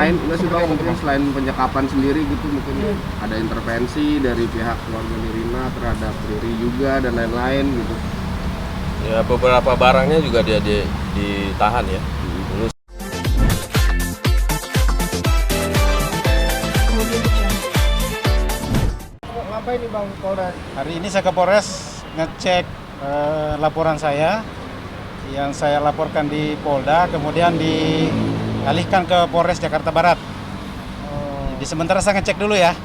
selain enggak sih Bang, mungkin selain penyekapan sendiri gitu mungkin ada intervensi dari pihak keluarga Nirina terhadap Riri juga dan lain-lain gitu. Ya beberapa barangnya juga dia ditahan ya. Dulu Ngapain nih Bang Polres? Hari ini saya ke Polres ngecek laporan saya yang saya laporkan di Polda, kemudian dialihkan ke Polres Jakarta Barat. Di sementara saya ngecek dulu ya.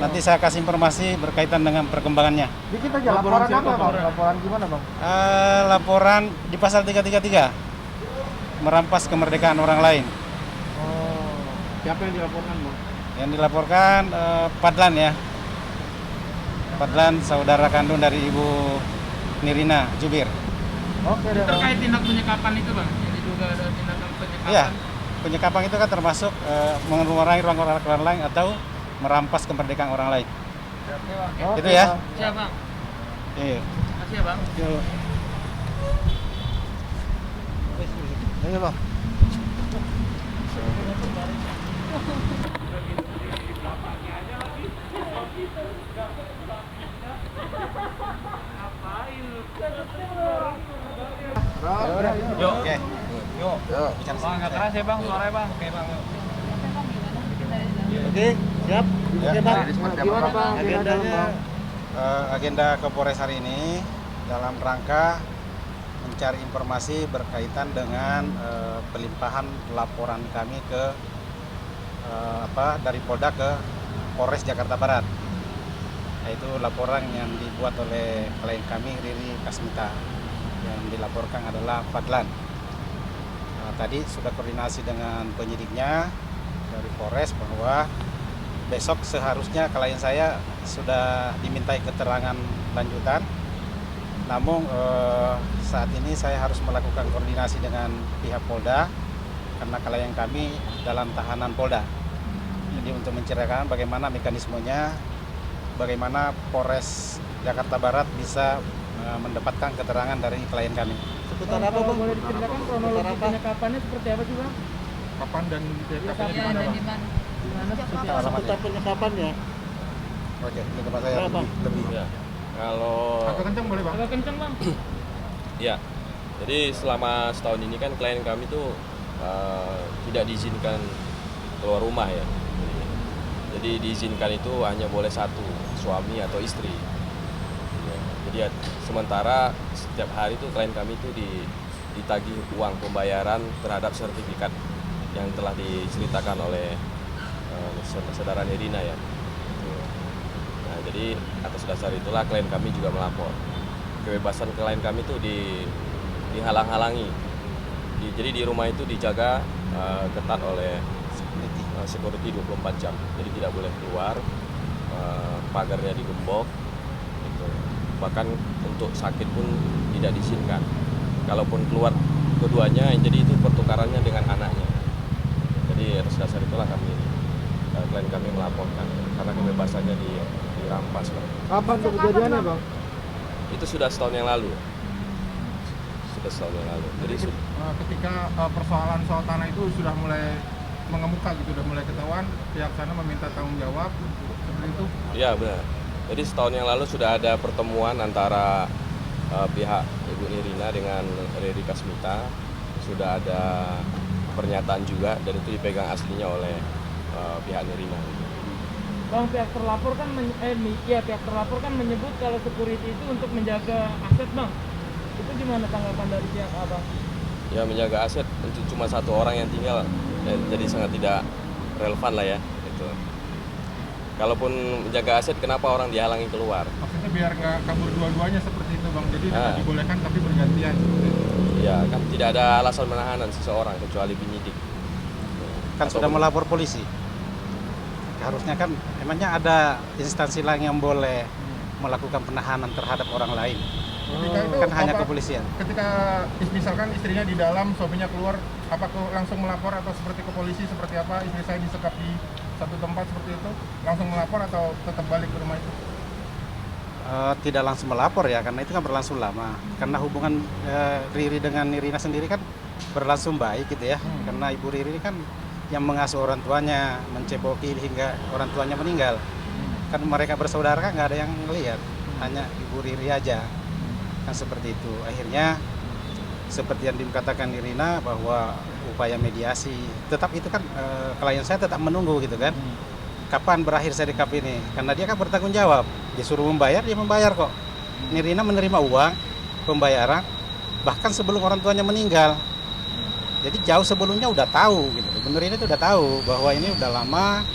Nanti saya kasih informasi berkaitan dengan perkembangannya. Dikit aja laporan apa Bang? Laporan gimana Bang? Laporan di pasal 333, merampas kemerdekaan orang lain. Siapa yang dilaporkan Bang? Yang dilaporkan Padlan ya. Padlan saudara kandung dari Ibu Nirina Jubir. Oke deh. Terkait tindak penyekapan itu Bang, jadi juga ada tindakan penyekapan. Iya, penyekapan itu kan termasuk mengurangi ruang orang lain atau merampas kemerdekaan orang lain. Oke, Itu ya. Bang. Siap Bang, Iya. makasih ya Bang. Ayo Bang. Yuk. Oke. Yuk. Yuk. Bang, nggak keras ya Bang, suaranya Bang. Oke Bang, yuk. Oke, siap. Ya. Oke Bang. Gimana Bang? Agendanya agenda ke Polres hari ini dalam rangka mencari informasi berkaitan dengan pelimpahan laporan kami ke dari Polda ke Polres Jakarta Barat. Yaitu laporan yang dibuat oleh klien kami Riri Kasmita. Yang dilaporkan adalah Padlan. Tadi sudah koordinasi dengan penyidiknya dari Polres bahwa besok seharusnya klien saya sudah dimintai keterangan lanjutan. Namun saat ini saya harus melakukan koordinasi dengan pihak Polda karena klien kami dalam tahanan Polda. Jadi untuk menceritakan bagaimana mekanismenya, bagaimana Polres Jakarta Barat bisa mendapatkan keterangan dari klien kami. Seputar apa Bang? Boleh diceritakan kronologi penyekapannya seperti apa sih Bang? Kapan dan TKP-nya di mana Bang? Seputar penyekapannya. Oke, ini tempat saya lebih. ya. Kalau Agak kencang boleh Bang? Agak kenceng Bang. ya, jadi selama setahun ini kan klien kami tuh tidak diizinkan keluar rumah ya. Jadi diizinkan itu hanya boleh satu, suami atau istri. Ya, jadi sementara setiap hari itu klien kami itu ditagih uang pembayaran terhadap sertifikat yang telah diceritakan oleh saudara Nirina ya. Nah, jadi atas dasar itulah klien kami juga melapor. Kebebasan klien kami itu dihalang-halangi. Jadi di rumah itu dijaga ketat oleh security 24 jam. Jadi tidak boleh keluar, pagarnya digembok. Gitu. Bahkan untuk sakit pun tidak diizinkan. Kalaupun keluar keduanya, jadi itu pertukarannya dengan anaknya. Jadi atas dasar itulah klien kami melaporkan karena kebebasannya dirampas. Kapan tuh kejadiannya Bang? Itu sudah setahun yang lalu. Jadi Ketika persoalan soal tanah itu sudah mulai mengemuka gitu, sudah mulai ketahuan, pihak sana meminta tanggung jawab seperti itu. iya benar. Jadi setahun yang lalu sudah ada pertemuan antara pihak Ibu Nirina dengan Riri Kasmita. Sudah ada pernyataan juga dan itu dipegang aslinya oleh pihak Nirina. Bang, pihak terlapor kan pihak terlapor kan menyebut kalau security itu untuk menjaga aset Bang. Itu gimana tanggapan dari pihak Abang? Ya menjaga aset untuk cuma satu orang yang tinggal, jadi sangat tidak relevan lah ya. Gitu. Kalaupun menjaga aset, kenapa orang dihalangi keluar? Maksudnya biar nggak kabur dua-duanya seperti itu Bang. Jadi tidak dibolehkan tapi bergantian. Ya kan tidak ada alasan menahanan seseorang kecuali penyidik. Kan sudah melapor polisi. Harusnya kan emangnya ada instansi lain yang boleh melakukan penahanan terhadap orang lain. Ketika itu Kan hanya kepolisian. Ketika misalkan istrinya di dalam, suaminya keluar, apakah langsung melapor atau seperti ke polisi seperti apa? Istri saya disekap di satu tempat seperti itu, langsung melapor atau tetap balik ke rumah itu? Tidak langsung melapor ya, karena itu kan berlangsung lama. Karena hubungan Riri dengan Nirina sendiri kan berlangsung baik gitu ya. Karena Ibu Riri kan yang mengasuh orang tuanya, menceboki hingga orang tuanya meninggal. Kan mereka bersaudara kan nggak ada yang ngelihat, hanya Ibu Riri aja. Kan seperti itu. Akhirnya seperti yang dikatakan Nirina bahwa upaya mediasi, tetap itu kan klien saya tetap menunggu gitu kan. Kapan berakhir serikap ini? Karena dia kan bertanggung jawab. Disuruh membayar, dia membayar kok. Nirina menerima uang pembayaran bahkan sebelum orang tuanya meninggal. Jadi jauh sebelumnya udah tahu gitu. Bener ini tuh udah tahu bahwa ini udah lama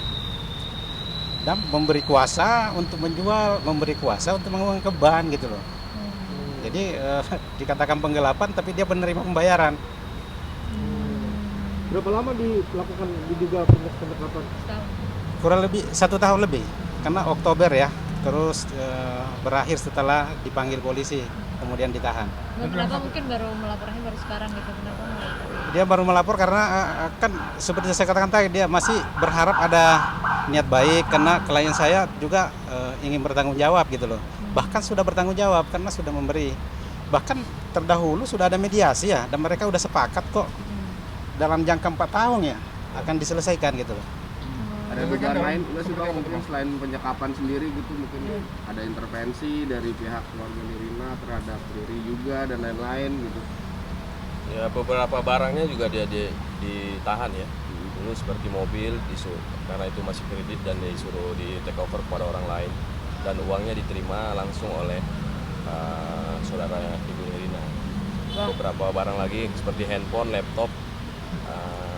dan memberi kuasa untuk menjual, memberi kuasa untuk menguang ke ban gitu loh. Jadi dikatakan penggelapan tapi dia menerima pembayaran. Berapa lama dilakukan diduga penggelapan? Kurang lebih 1 tahun lebih karena Oktober ya. Terus berakhir setelah dipanggil polisi kemudian ditahan. Kenapa mungkin baru melapornya baru sekarang gitu? Kenapa melapor? Dia baru melapor karena kan seperti saya katakan tadi dia masih berharap ada niat baik karena klien saya juga ingin bertanggung jawab gitu loh. Bahkan sudah bertanggung jawab karena sudah memberi. Bahkan terdahulu sudah ada mediasi ya dan mereka udah sepakat kok dalam jangka 4 tahun ya akan diselesaikan gitu loh. Ada dugaan lain nggak sih Bang, mungkin selain penyekapan sendiri gitu mungkin ada intervensi dari pihak keluarga Nirina terhadap Riri juga dan lain-lain gitu. Ya beberapa barangnya juga dia ditahan ya. Dulu seperti mobil karena itu masih kredit dan disuruh di take over kepada orang lain dan uangnya diterima langsung oleh saudara Ibu Nirina. Beberapa barang lagi seperti handphone, laptop,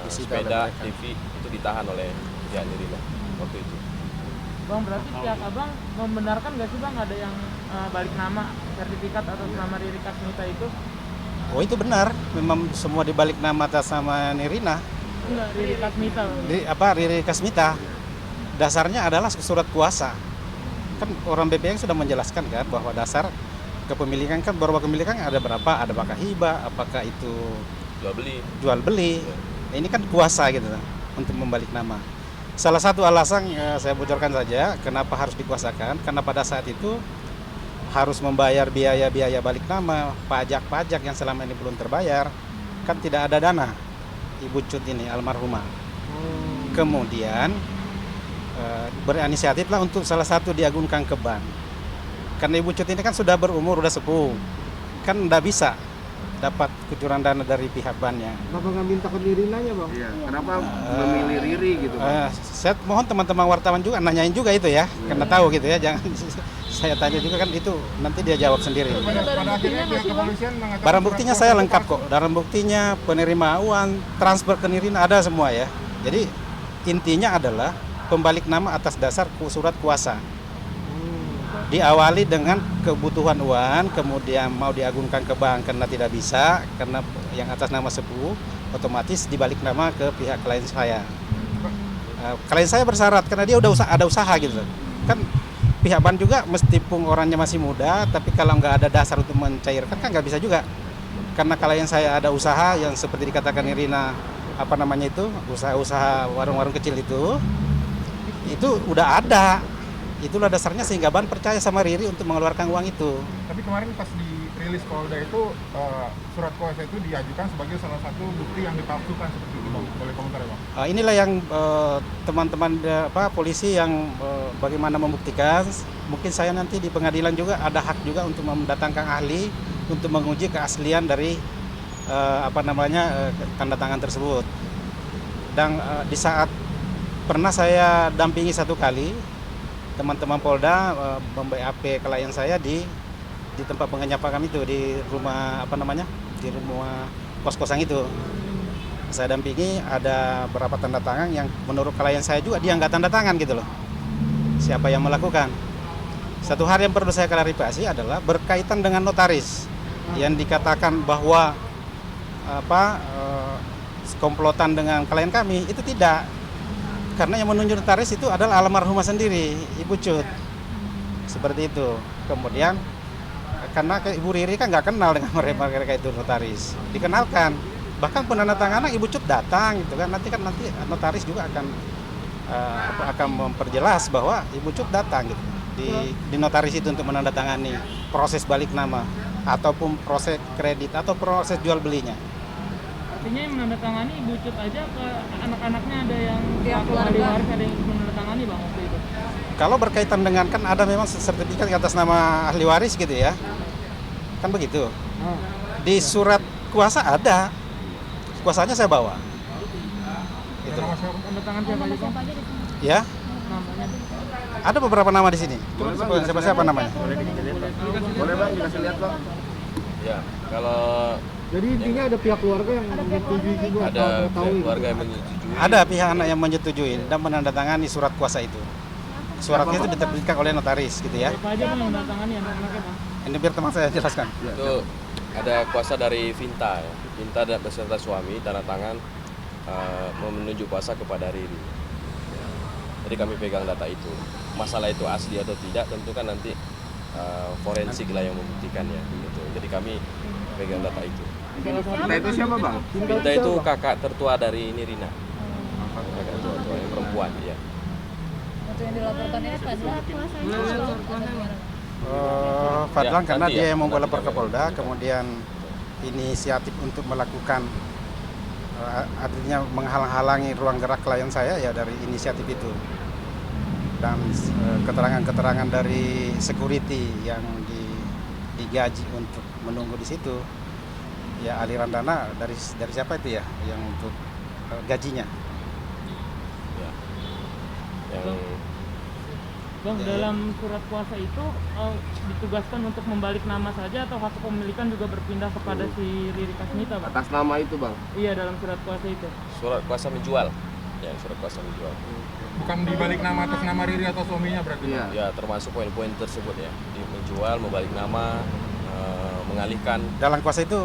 sepeda, TV itu ditahan oleh pihak Nirina waktu itu. Bang, berarti pihak abang membenarkan nggak sih Bang ada yang balik nama sertifikat atas nama Riri Kasmita itu? Oh itu benar, memang semua dibalik nama atas sama Nirina. Enggak, Riri Kasmita. Riri Kasmita. Dasarnya adalah surat kuasa. Kan orang BPN sudah menjelaskan kan bahwa dasar kepemilikan kan beberapa kepemilikan ada berapa, ada apakah hibah, apakah itu jual beli. Ini kan kuasa gitu untuk membalik nama. Salah satu alasan saya bocorkan saja kenapa harus dikuasakan karena pada saat itu harus membayar biaya-biaya balik nama, pajak-pajak yang selama ini belum terbayar, kan tidak ada dana Ibu Cut ini almarhumah. Kemudian berinisiatif lah untuk salah satu diagunkan ke bank. Karena Ibu Cut ini kan sudah berumur, udah sepuh, kan tidak bisa dapat kucuran dana dari pihak banknya. Kenapa nggak minta ke Nirinanya Bang? Iya, kenapa memilih Riri gitu Bang? Saya mohon teman-teman wartawan juga nanyain juga itu ya, karena tahu gitu ya, jangan saya tanya juga kan itu nanti dia jawab sendiri. Pada akhirnya pihak kepolisian mengatakan Barang buktinya saya lengkap kok, barang buktinya penerima uang, transfer ke Nirina ada semua ya. Jadi intinya adalah pembalik nama atas dasar surat kuasa. Diawali dengan kebutuhan uang, kemudian mau diagunkan ke bank karena tidak bisa, karena yang atas nama sepuh, otomatis dibalik nama ke pihak klien saya. Klien saya bersyarat karena dia udah ada usaha gitu. Kan pihak bank juga meskipun orangnya masih muda, tapi kalau nggak ada dasar untuk mencairkan kan nggak bisa juga. Karena klien saya ada usaha yang seperti dikatakan Nirina, apa namanya itu, usaha-usaha warung-warung kecil itu udah ada. Itulah dasarnya sehingga ban percaya sama Riri untuk mengeluarkan uang itu. Tapi kemarin pas dirilis Polda itu surat kuasa itu diajukan sebagai salah satu bukti yang dipalsukan seperti itu Bang. Boleh komentar ya Bang? Inilah yang teman-teman polisi yang bagaimana membuktikan. Mungkin saya nanti di pengadilan juga ada hak juga untuk mendatangkan ahli untuk menguji keaslian dari tanda tangan tersebut. Dan di saat pernah saya dampingi 1 kali teman-teman Polda mem-BAP klien saya di tempat pengenyapan itu di rumah di rumah kos-kosan itu. Saya dampingi ada beberapa tanda tangan yang menurut klien saya juga dia nggak tanda tangan gitu loh. Siapa yang melakukan? Satu hal yang perlu saya klarifikasi adalah berkaitan dengan notaris yang dikatakan bahwa komplotan dengan klien kami itu tidak. Karena yang menunjuk notaris itu adalah almarhumah sendiri, Ibu Cut. Seperti itu. Kemudian karena Ibu Riri kan nggak kenal dengan mereka itu notaris. Dikenalkan. Bahkan penandatanganan Ibu Cut datang gitu kan. Nanti notaris juga akan memperjelas bahwa Ibu Cut datang gitu. Di notaris itu untuk menandatangani proses balik nama ataupun proses kredit atau proses jual belinya. artinya yang menandatangani Ibu Cut aja ke anak-anaknya ada yang Pihak selaku keluarga. ahli waris ada yang menandatangani Bang waktu itu. Kalau berkaitan dengan kan ada memang sertifikat atas nama ahli waris gitu ya. Kan begitu. Di surat kuasa ada. Kuasanya saya bawa. Gitu. Nama siapa? Tanda tangan siapa Nama aja Bang? siapa aja di sini? Ya, Namanya. ada beberapa nama di sini. Boleh, Bang, Siapa namanya? Boleh bang, dikasih lihat bang. Ya, kalau Jadi intinya ada pihak keluarga yang menyetujui juga ada atau pihak mengetahui. keluarga yang menyetujui. Ada pihak anak yang menyetujui dan menandatangani surat kuasa itu. Suratnya itu diterbitkan oleh notaris gitu ya. Siapa aja Bang yang menandatangani anak-anaknya Bang? Ini biar teman saya jelaskan. Itu ada kuasa dari Vinta ya. Vinta dan beserta suami tanda tangan menunjuk kuasa kepada Riri. Jadi kami pegang data itu. Masalah itu asli atau tidak tentu kan nanti forensik lah yang membuktikannya gitu. Jadi kami pegang data itu. Nah itu siapa bang? Vinta itu kakak tertua dari Nirina. Kakak tertua yang perempuan ya. Untuk yang dilaporkan ini Fadlan Fadlan Ya, karena nanti dia ya, yang mau nanti lapor ke kita Polda, kemudian inisiatif untuk melakukan artinya menghalang-halangi ruang gerak klien saya ya dari inisiatif itu. Dan keterangan-keterangan dari security yang digaji untuk menunggu di situ, ya aliran dana dari siapa itu ya yang untuk gajinya. Ya. Yang Bang, dalam surat kuasa itu ditugaskan untuk membalik nama saja atau hak kepemilikan juga berpindah kepada si Riri Kasmita, Bang? Atas nama itu bang. Iya, dalam surat kuasa itu. surat kuasa menjual. Ya, surat kuasa menjual. Bukan dibalik nama atas nama Riri atau suaminya berarti? Iya. Ya, termasuk poin-poin tersebut ya. Menjual, membalik nama, mengalihkan. Dalam kuasa itu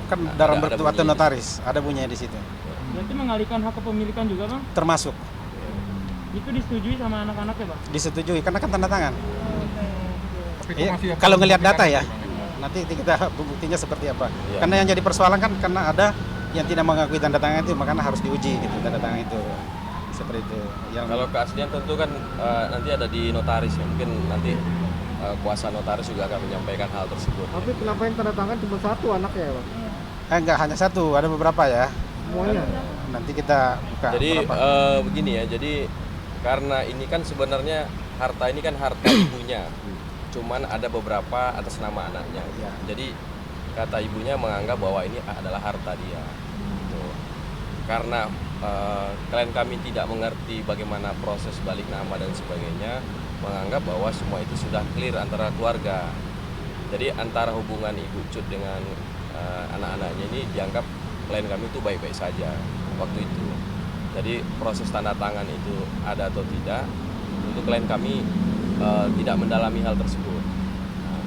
kan Ada- dalam ada bentuk atau bunyinya. notaris, ada bunyinya di situ. Berarti mengalihkan hak kepemilikan juga, Bang? Termasuk Itu disetujui sama anak-anaknya, Bang? disetujui karena kan tanda tangan. Tapi itu Iya, masih kalau ngelihat data Bang, ya, nanti kita buktinya seperti apa. Iya. Karena yang jadi persoalan kan karena ada yang tidak mengakui tanda tangan itu, makanya harus diuji gitu tanda tangan itu. Seperti itu. Yang Kalau keaslian tentu kan nanti ada di notaris ya. Mungkin nanti kuasa notaris juga akan menyampaikan hal tersebut. Tapi kenapa yang tanda tangan cuma satu anaknya ya, Bang? enggak hanya satu, ada beberapa ya. Semuanya. Nanti kita buka Jadi berapa. begini ya. Jadi karena ini kan sebenarnya harta ini kan harta ibunya. Cuman ada beberapa atas nama anaknya. Ya. Jadi kata ibunya menganggap bahwa ini adalah harta dia. Gitu. Karena klien kami tidak mengerti bagaimana proses balik nama dan sebagainya, menganggap bahwa semua itu sudah clear antara keluarga. Jadi antara hubungan Ibu Cut dengan anak-anaknya ini dianggap klien kami itu baik-baik saja waktu itu. Jadi proses tanda tangan itu ada atau tidak, untuk klien kami tidak mendalami hal tersebut. Nah,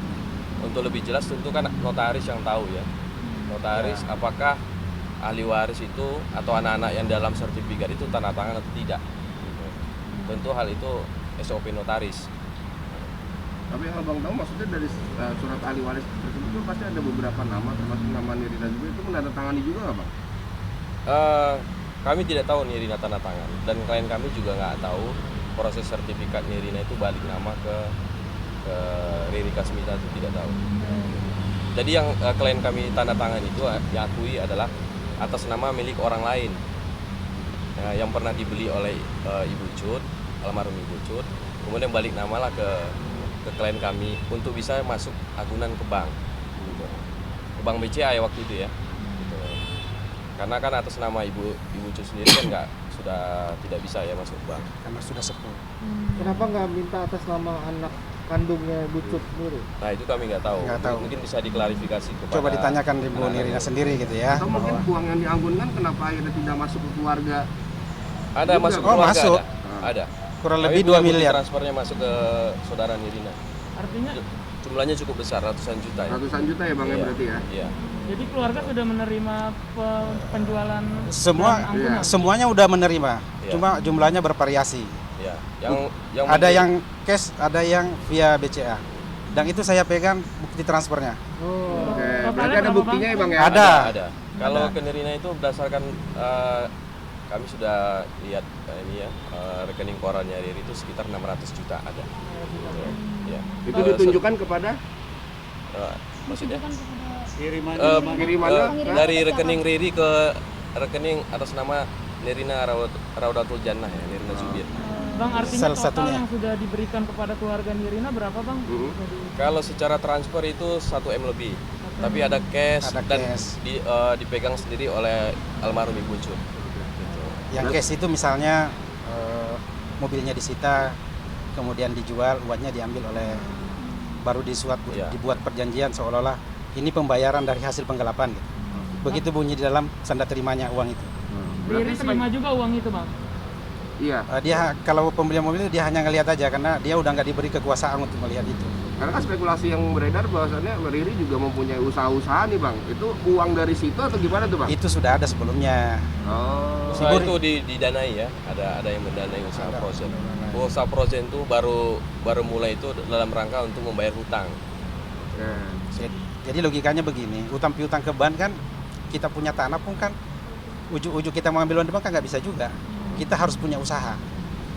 untuk lebih jelas tentu kan notaris yang tahu ya. Notaris apakah ahli waris itu atau anak-anak yang dalam sertifikat itu tanda tangan atau tidak. Gitu. Tentu hal itu SOP notaris. Tapi yang abang tahu maksudnya dari surat ahli waris tersebut itu pasti ada beberapa nama termasuk nama Nirina juga itu menandatangani juga nggak bang? Kami tidak tahu Nirina tanda tangan dan klien kami juga nggak tahu proses sertifikat Nirina itu balik nama ke Riri Kasmita itu tidak tahu. Jadi yang klien kami tanda tangan itu diakui adalah atas nama milik orang lain yang pernah dibeli oleh Ibu Cut, almarhum Ibu Cut, kemudian balik nama lah ke klien kami untuk bisa masuk agunan ke bank, gitu. Ke bank BCA ya waktu itu ya. Gitu. Karena kan atas nama Ibu Cut sendiri kan sudah tidak bisa ya masuk bank. karena sudah sepuh. Kenapa nggak minta atas nama anak kandungnya Bucut sendiri? Nah itu kami nggak tahu. Nggak tahu. Mungkin bisa diklarifikasi kepada. Coba ditanyakan di Bu Nirina sendiri gitu ya. Atau mungkin uang yang dianggunkan kenapa akhirnya tidak masuk ke keluarga? Ada Juga. masuk Oh, keluarga masuk. Ada. Kurang Kami lebih 2 mengikuti miliar. Transfernya masuk ke saudara Nirina. Artinya, Jumlahnya cukup besar, ratusan juta ya. Ratusan juta ya bang ya Iya. berarti ya? Iya. jadi keluarga sudah menerima penjualan Semua dan anggunan? semuanya udah menerima. Iya. Cuma jumlahnya bervariasi. Iya. Yang Ada yang cash, ada yang via BCA. Dan itu saya pegang bukti transfernya. Oh. Oke, Totalnya berarti ada berapa, buktinya ya bang ya? Ada. Ada. Kalau ke Nirina itu berdasarkan kami sudah lihat ini ya rekening korannya Riri itu sekitar 600 juta ada. Ya. Itu ditunjukkan kepada? Maksudnya? Ditujukan kepada Kirimannya dari rekening Riri ke rekening atas nama Nirina Raudatul Jannah ya, Nirina Zubir. Bang, artinya Salah total satunya. yang sudah diberikan kepada keluarga Nirina berapa bang? Kalau secara transfer itu 1 M lebih, tapi ada cash Ada dan cash. dipegang sendiri oleh almarhum Ibu Cut. Gitu. Yang cash itu misalnya mobilnya disita, kemudian dijual, uangnya diambil oleh, baru Iya. dibuat perjanjian seolah-olah ini pembayaran dari hasil penggelapan gitu. Begitu bunyi di dalam tanda terimanya uang itu. Riri terima juga uang itu bang? Iya, Dia kalau pembelian mobil dia hanya ngelihat aja karena dia udah nggak diberi kekuasaan untuk melihat itu. karena kan spekulasi yang beredar bahwasannya Riri juga mempunyai usaha-usaha nih bang. Itu uang dari situ atau gimana tuh bang? Itu sudah ada sebelumnya. Oh, Usaha itu didanai ya, ada yang mendanai usaha Ada. Frozen. Usaha Frozen itu baru mulai itu dalam rangka untuk membayar hutang. ya. Jadi logikanya begini, utang piutang ke bank kan, kita punya tanah pun kan ujuk-ujuk kita mengambil uang di bank kan nggak bisa juga. Kita harus punya usaha.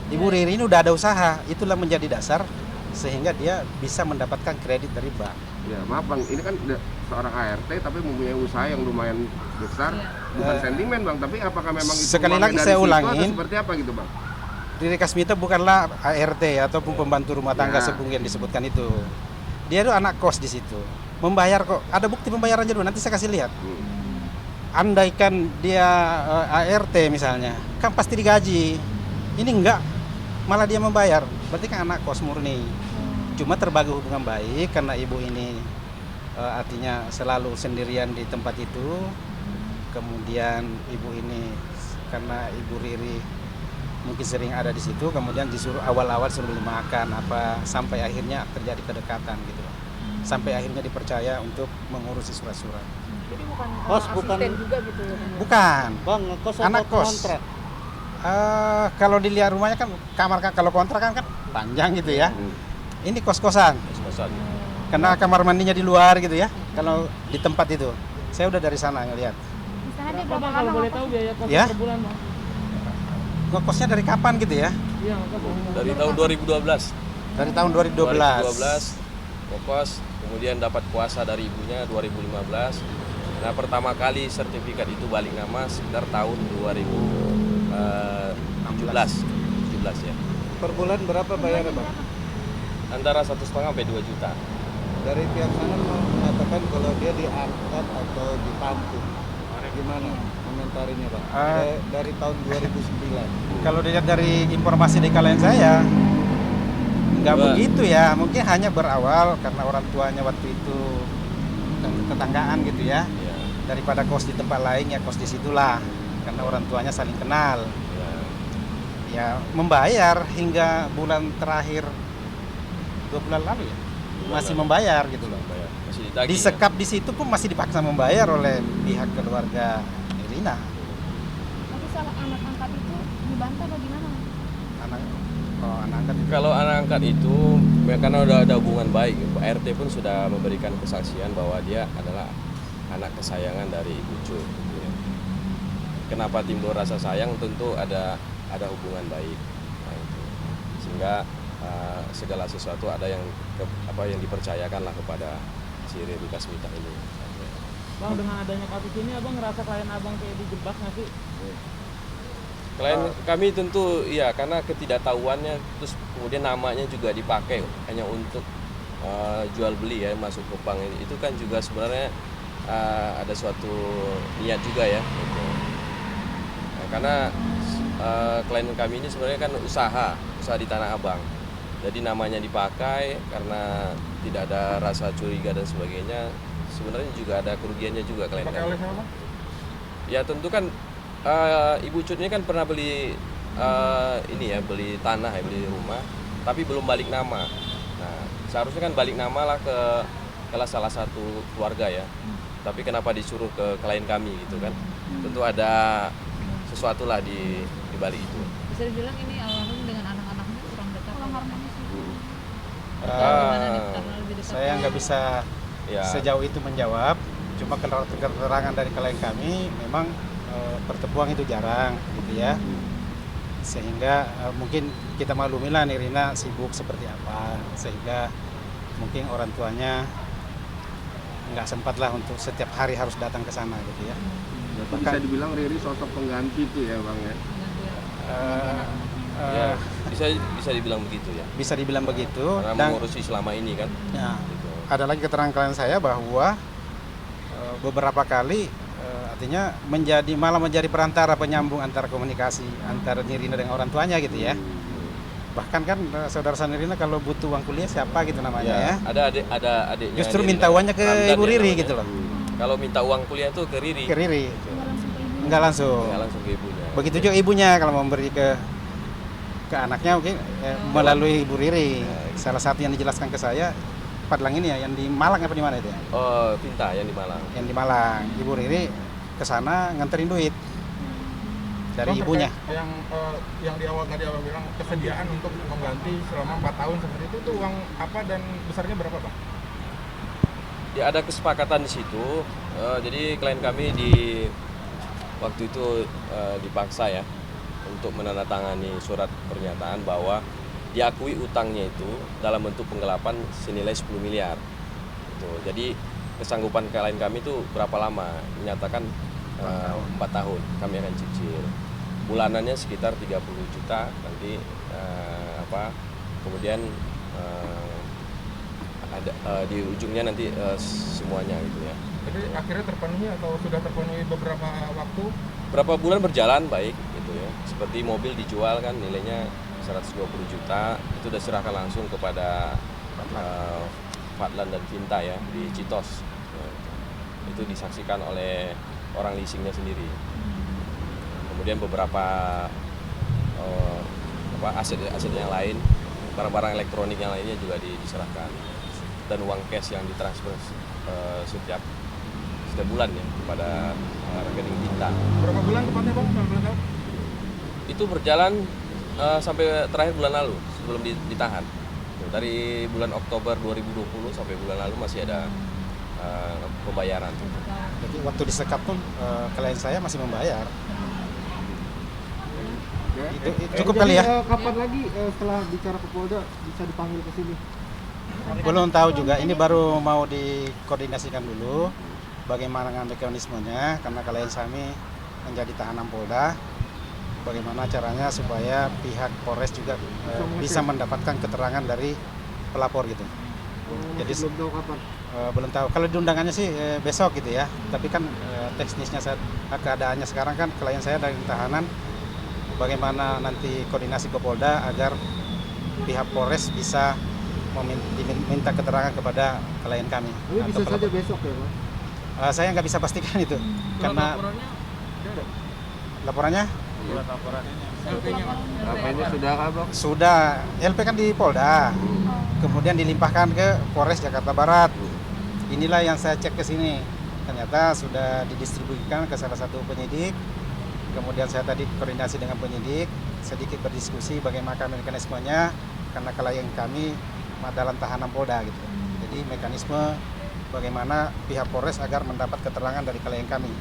Ibu Riri ini udah ada usaha, itulah menjadi dasar sehingga dia bisa mendapatkan kredit dari bank. Ya, maaf bang, ini kan seorang ART tapi mempunyai usaha yang lumayan besar. Bukan sentimen bang, tapi apakah memang itu Sekali uangnya lagi dari saya situ ulangin. atau seperti apa gitu bang? Riri Kasmita bukanlah ART ataupun pembantu rumah tangga Ya. seperti yang disebutkan itu. Dia itu anak kos di situ. Membayar kok, ada bukti pembayarannya dulu, nanti saya kasih lihat. Andaikan dia ART misalnya, kan pasti digaji. Ini enggak, malah dia membayar. Berarti kan anak kos murni. Cuma terbagi hubungan baik karena ibu ini artinya selalu sendirian di tempat itu. Kemudian ibu ini karena ibu Riri mungkin sering ada di situ, kemudian disuruh awal-awal suruh beli makan apa, sampai akhirnya terjadi kedekatan gitu. Sampai akhirnya dipercaya untuk mengurusi surat-surat. Jadi bukan Kos, asisten bukan- juga gitu. Bukan. Bang, ngekos Anak atau kos. kontrak? Kalau dilihat rumahnya kan kamar, kalau kontrak kan panjang gitu ya. Ini kos-kosan. Kos-kosan. Karena kamar mandinya di luar gitu ya. Kalau di tempat itu, saya udah dari sana ngelihat. Misalnya dia Berapa berapa bang kalau lama boleh ngekos? tahu biaya kos Ya. per bulan bang? Ngekosnya dari kapan gitu ya? Iya ngekos bang. Dari tahun 2012. Dari tahun 2012. ngekos, kemudian dapat kuasa dari ibunya 2015. Nah, pertama kali sertifikat itu balik nama sekitar tahun 2017. 17 ya. Per bulan berapa bayarnya bang? Antara 1,5 sampai 2 juta. Dari pihak sana mengatakan kalau dia diangkat atau dipantu. Gimana komentarinya bang? Dari tahun 2009. Kalau dilihat dari informasi di kalian saya, nggak Wah. begitu ya. Mungkin hanya berawal karena orang tuanya waktu itu tetanggaan gitu ya. Ya, Daripada kos di tempat lain ya kos di situlah. Karena orang tuanya saling kenal. ya. Ya membayar hingga bulan terakhir 2 bulan lalu ya. Masih membayar gitu loh. Bayar. Masih ditagih. Disekap di situ pun masih dipaksa membayar oleh pihak keluarga Irina. Nanti soal anak angkat itu dibantah atau gimana? Anak angkat itu. Kalau anak angkat itu ya karena udah ada hubungan baik, RT pun sudah memberikan kesaksian bahwa dia adalah anak kesayangan dari Ibu Cu. Gitu ya. Kenapa timbul rasa sayang? Tentu ada hubungan baik. Nah, itu. Sehingga segala sesuatu ada yang yang dipercayakan lah kepada si Riri Kasmita ini. Bang, dengan adanya kasus ini abang ngerasa klien abang kayak dijebak nggak sih? Klien kami tentu ya karena ketidaktahuannya, terus kemudian namanya juga dipakai hanya untuk jual beli ya, masuk ke bank ini. Itu kan juga sebenarnya ada suatu niat juga ya gitu. Nah, karena klien kami ini sebenarnya kan usaha di Tanah Abang, jadi namanya dipakai karena tidak ada rasa curiga dan sebagainya. Sebenarnya juga ada kerugiannya juga klien Pakai kami. oleh siapa? Ya tentu kan Ibu Cut ini kan pernah beli beli tanah ya, beli rumah, tapi belum balik nama. Nah, seharusnya kan balik nama lah ke salah satu keluarga ya. Tapi kenapa disuruh ke klien kami gitu kan? Tentu ada sesuatu lah di balik itu. Bisa dibilang ini almarhum dengan anak-anaknya kurang dekat. Kurang harmonis. Karena lebih dekat. Saya nggak bisa Ya, sejauh itu menjawab. Cuma keterangan dari klien kami memang pertemuan itu jarang gitu ya. Sehingga mungkin kita maklumilah Nirina sibuk seperti apa, sehingga mungkin orang tuanya nggak sempat lah untuk setiap hari harus datang ke sana gitu ya. Berarti bisa dibilang Riri sosok pengganti itu ya Bang ya? Ya, bisa dibilang begitu ya. Bisa dibilang begitu. Karena Dan mengurusi selama ini kan. ya, Gitu. ada lagi keterangan klien saya bahwa beberapa kali artinya malah menjadi perantara penyambung antara komunikasi antara Nirina dengan orang tuanya gitu ya. Bahkan kan saudara Nirina kalau butuh uang kuliah siapa gitu namanya ya. Ada adiknya. Justru Nirina, minta uangnya ke Ramdan Ibu ya Riri namanya. gitu loh. Kalau minta uang kuliah tuh ke Riri. Ke Riri. Enggak langsung. Nggak langsung ke ibunya. Begitu juga ibunya kalau memberi ke anaknya mungkin melalui Ibu Riri. Salah satu yang dijelaskan ke saya Padlang ini ya, yang di Malang apa di mana itu ya? Oh, Pinta yang di Malang. Yang di Malang. Ibu Riri ke sana nganterin duit dari Bang, ibunya. terkait yang di awal tadi Abang bilang kesediaan untuk mengganti selama 4 tahun seperti itu uang apa dan besarnya berapa Bang? Ya ada kesepakatan di situ. Jadi klien kami waktu itu dipaksa ya untuk menandatangani surat pernyataan bahwa diakui utangnya itu dalam bentuk penggelapan senilai 10 miliar. Gitu. Jadi kesanggupan klien kami itu berapa lama? Menyatakan 4 tahun kami akan cicil. Bulanannya sekitar 30 juta nanti kemudian ada di ujungnya nanti semuanya gitu ya. Jadi akhirnya terpenuhi atau sudah terpenuhi beberapa waktu? Berapa bulan berjalan baik gitu ya. Seperti mobil dijual kan nilainya 120 juta, itu sudah serahkan langsung kepada Fadlan dan Pinta ya di Citos. Itu disaksikan oleh orang leasingnya sendiri. Kemudian beberapa aset yang lain, barang-barang elektronik yang lainnya juga diserahkan, dan uang cash yang ditransfer setiap bulan ya kepada rekening Pinta. Berapa bulan tepatnya Bang? Boleh tahu? Itu berjalan sampai terakhir bulan lalu sebelum ditahan. Dari bulan Oktober 2020 sampai bulan lalu masih ada pembayaran. Jadi waktu disekap pun klien saya masih membayar. Itu cukup kali ya. Kapan lagi setelah bicara ke Polda bisa dipanggil ke sini? Belum tahu juga. Ini baru mau dikoordinasikan dulu bagaimana mekanismenya, karena klien kami menjadi tahanan Polda. Bagaimana caranya supaya pihak Polres juga bisa mendapatkan keterangan dari pelapor gitu. Jadi belum tahu kapan. Belum tahu. Kalau diundangannya sih besok gitu ya. Tapi kan teknisnya keadaannya sekarang kan klien saya dari tahanan. Bagaimana nanti koordinasi ke Polda agar pihak Polres bisa meminta keterangan kepada klien kami. Ini bisa saja besok ya Pak? Saya nggak bisa pastikan itu karena laporannya LP-nya sudah kah Bang? sudah. LP kan di Polda, kemudian dilimpahkan ke Polres Jakarta Barat. Inilah yang saya cek ke sini, ternyata sudah didistribusikan ke salah satu penyidik. Kemudian saya tadi koordinasi dengan penyidik, sedikit berdiskusi bagaimana mekanismenya, karena klien kami dalam tahanan Polda gitu. Jadi mekanisme bagaimana pihak Polres agar mendapat keterangan dari klien kami.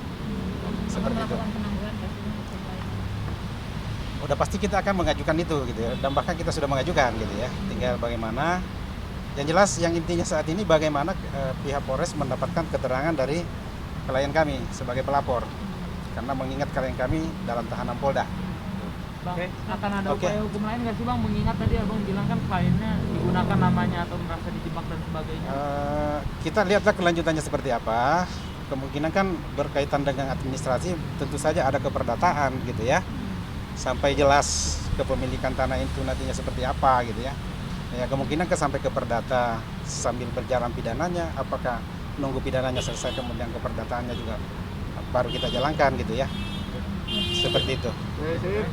Seperti itu. Udah pasti kita akan mengajukan itu gitu ya. Dan bahkan kita sudah mengajukan gitu ya. Tinggal bagaimana. Yang jelas yang intinya saat ini bagaimana pihak Polres mendapatkan keterangan dari klien kami sebagai pelapor. Karena mengingat klien kami dalam tahanan Polda. Bang, akan ada Oke. upaya hukum lain nggak sih Bang? Mengingat tadi Abang bilang kan kliennya digunakan namanya atau merasa dijebak dan sebagainya. Kita lihatlah kelanjutannya seperti apa. Kemungkinan kan berkaitan dengan administrasi, tentu saja ada keperdataan gitu ya. Sampai jelas kepemilikan tanah itu nantinya seperti apa gitu ya. Ya kemungkinan sampai ke perdata sambil berjalan pidananya, apakah nunggu pidananya selesai kemudian keperdataannya juga baru kita jalankan gitu ya. Seperti itu. Saya